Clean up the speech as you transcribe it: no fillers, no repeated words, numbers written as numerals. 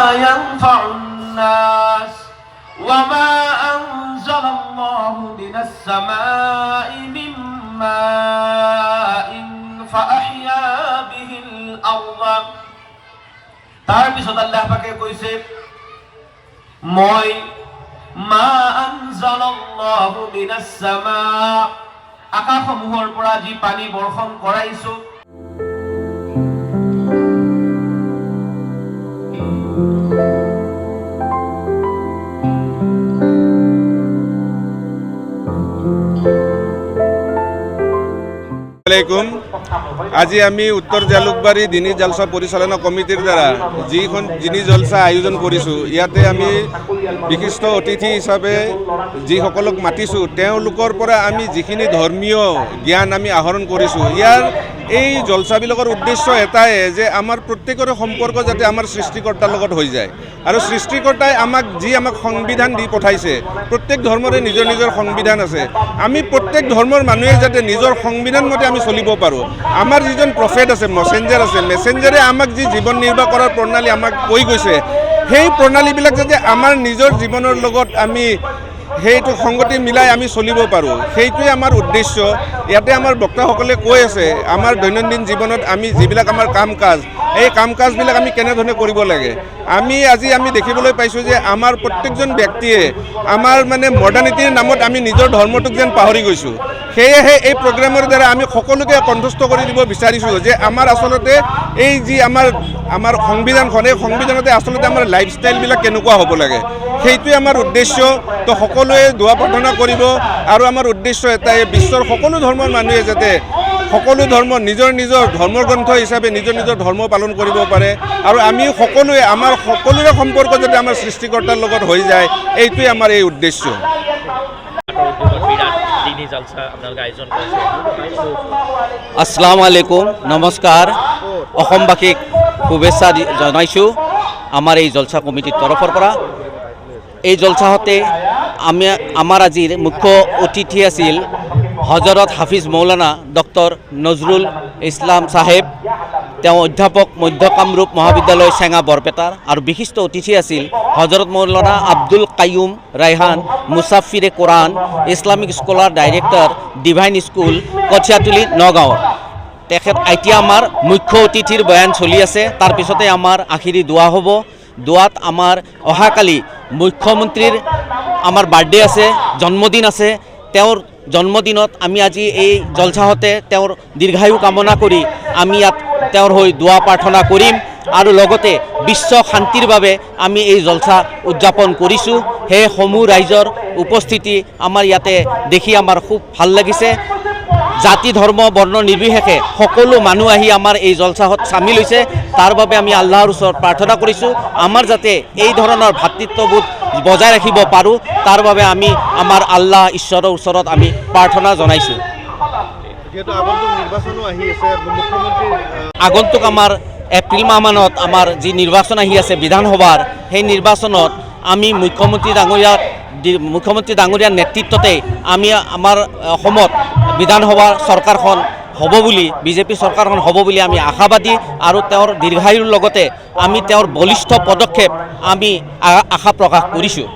ينفع الناس وما أنزل الله من السماء من ماء فأحيا به الأرض তার পিছত আল্লাহ পাকে কইছে মই মা আনজালাল্লাহু মিনাস সামা আকাশসমূহৰ পৰা যি পানী বৰ্ষণ কৰাইছো আজি আমি উত্তৰ জালুকবাৰী দিনী জলসা পৰিচালনা কমিটিৰ দ্বাৰা যিখন দিনী জলসা আয়োজন কৰিছোঁ ইয়াতে আমি বিশিষ্ট অতিথি হিচাপে যিসকলক মাতিছোঁ তেওঁলোকৰ পৰা আমি যিখিনি ধৰ্মীয় জ্ঞান আমি আহৰণ কৰিছোঁ ইয়াৰ এই জলসাবিলাকৰ উদ্দেশ্য এটাই যে আমাৰ প্ৰত্যেকৰে সম্পৰ্ক যাতে আমাৰ সৃষ্টিকৰ্তাৰ লগত হৈ যায় আৰু সৃষ্টিকৰ্তাই আমাক সংবিধান দি পঠাইছে প্ৰত্যেক ধৰ্মৰে নিজৰ নিজৰ সংবিধান আছে আমি প্ৰত্যেক ধৰ্মৰ মানুহে যাতে নিজৰ সংবিধান মতে আমি চলিব পাৰোঁ আমাৰ যিজন প্ৰফেট আছে মেছেঞ্জাৰে আমাক যি জীৱন নিৰ্বাহ কৰাৰ প্ৰণালী আমাক কৈ গৈছে সেই প্ৰণালীবিলাক যাতে আমাৰ নিজৰ জীৱনৰ লগত আমি সেইটো সংগতি মিলাই আমি চলিব পাৰোঁ সেইটোৱে আমাৰ উদ্দেশ্য ইয়াতে আমাৰ বক্তাসকলে কৈ আছে আমাৰ দৈনন্দিন জীৱনত আমি যিবিলাক আমাৰ কাম কাজ এই কাম কাজবিলাক আমি কেনেধৰণে কৰিব লাগে আমি দেখিবলৈ পাইছোঁ যে আমাৰ প্ৰত্যেকজন ব্যক্তিয়ে আমাৰ মানে মডাৰ্নিটিৰ নামত আমি নিজৰ ধৰ্মটোক যেন পাহৰি গৈছোঁ সেয়েহে এই প্ৰগ্ৰামৰ দ্বাৰা আমি সকলোকে কণ্ঠস্থ কৰি দিব বিচাৰিছোঁ যে আমাৰ আচলতে এই যি আমাৰ সংবিধানখন এই সংবিধানতে আচলতে আমাৰ লাইফষ্টাইলবিলাক কেনেকুৱা হ'ব লাগে সেইটোৱে আমাৰ উদ্দেশ্য তো সকলোৱে দোৱা প্ৰাৰ্থনা কৰিব আৰু আমাৰ উদ্দেশ্য এটাই বিশ্বৰ সকলো ধৰ্মৰ মানুহে যাতে সকলো ধৰ্ম নিজৰ নিজৰ ধৰ্মগ্ৰন্থ হিচাপে নিজৰ নিজৰ ধৰ্ম পালন কৰিব পাৰে আৰু আমি সকলোৱে আমাৰ সকলোৰে সম্পৰ্ক যাতে আমাৰ সৃষ্টিকৰ্তাৰ লগত হৈ যায় এইটোৱে আমাৰ এই উদ্দেশ্য আসসালামু আলাইকুম নমস্কাৰ অসমবাসীক শুভেচ্ছা জনাইছোঁ আমাৰ এই জলসা কমিটিৰ তৰফৰ পৰা এই জলসাতে আমাৰ আজিৰ মুখ্য অতিথি আছিল হজৰত হাফিজ মৌলানা ডক্টৰ নজৰুল ইছলাম চাহেব তেওঁ অধ্যাপক মধ্য কামৰূপ মহাবিদ্যালয় চেঙা বৰপেটাৰ আৰু বিশিষ্ট অতিথি আছিল হজৰত মৌলানা আব্দুল কায়ুম ৰাইহান মুছাফিৰে Quran Islamic scholar director Divine School Kathiatoli Nagaon তেখেত এতিয়া আমাৰ মুখ্য অতিথিৰ বয়ান চলি আছে তাৰ পিছতে আমাৰ আখিৰি দোৱা হ'ব দোৱাত আমাৰ অহাকালি মুখ্যমন্ত্ৰীৰ আমাৰ বাৰ্থডে আছে জন্মদিন আছে তেওঁৰ জন্মদিনত আমি আজি এই জলসাহতে তেওঁৰ দীৰ্ঘায়ু কামনা কৰি আমি ইয়াত তেওঁৰ হৈ দোৱা প্ৰাৰ্থনা কৰিম আৰু লগতে বিশ্ব শান্তিৰ বাবে আমি এই জলসা উদযাপন কৰিছোঁ সেই সমূহ ৰাইজৰ উপস্থিতি আমাৰ ইয়াতে দেখি আমাৰ খুব ভাল লাগিছে জাতি ধৰ্ম বৰ্ণ নিৰ্বিশেষে সকলো মানুহ আহি আমাৰ এই জলসাহত চামিল হৈছে তাৰ বাবে আমি আল্লাহৰ ওচৰত প্ৰাৰ্থনা কৰিছোঁ আমাৰ যাতে এই ধৰণৰ ভাতৃত্ববোধ বজাই ৰাখিব পাৰোঁ তাৰ বাবে আমি আমাৰ আল্লাহ ঈশ্বৰৰ ওচৰত আমি প্ৰাৰ্থনা জনাইছোঁ আগন্তুক আমাৰ এপ্ৰিল মাহমানত আমাৰ যি নিৰ্বাচন আহি আছে বিধানসভাৰ সেই নিৰ্বাচনত আমি মুখ্যমন্ত্ৰী ডাঙৰীয়াৰ নেতৃত্বতে আমি আমাৰ অসমত বিধানসভা চৰকাৰখন হ'ব বুলি বিজেপি চৰকাৰখন হ'ব বুলি আমি আশাবাদী আৰু তেওঁৰ দীৰ্ঘায়ুৰ লগতে আমি তেওঁৰ বলিষ্ঠ পদক্ষেপ আমি আশা প্ৰকাশ কৰিছোঁ।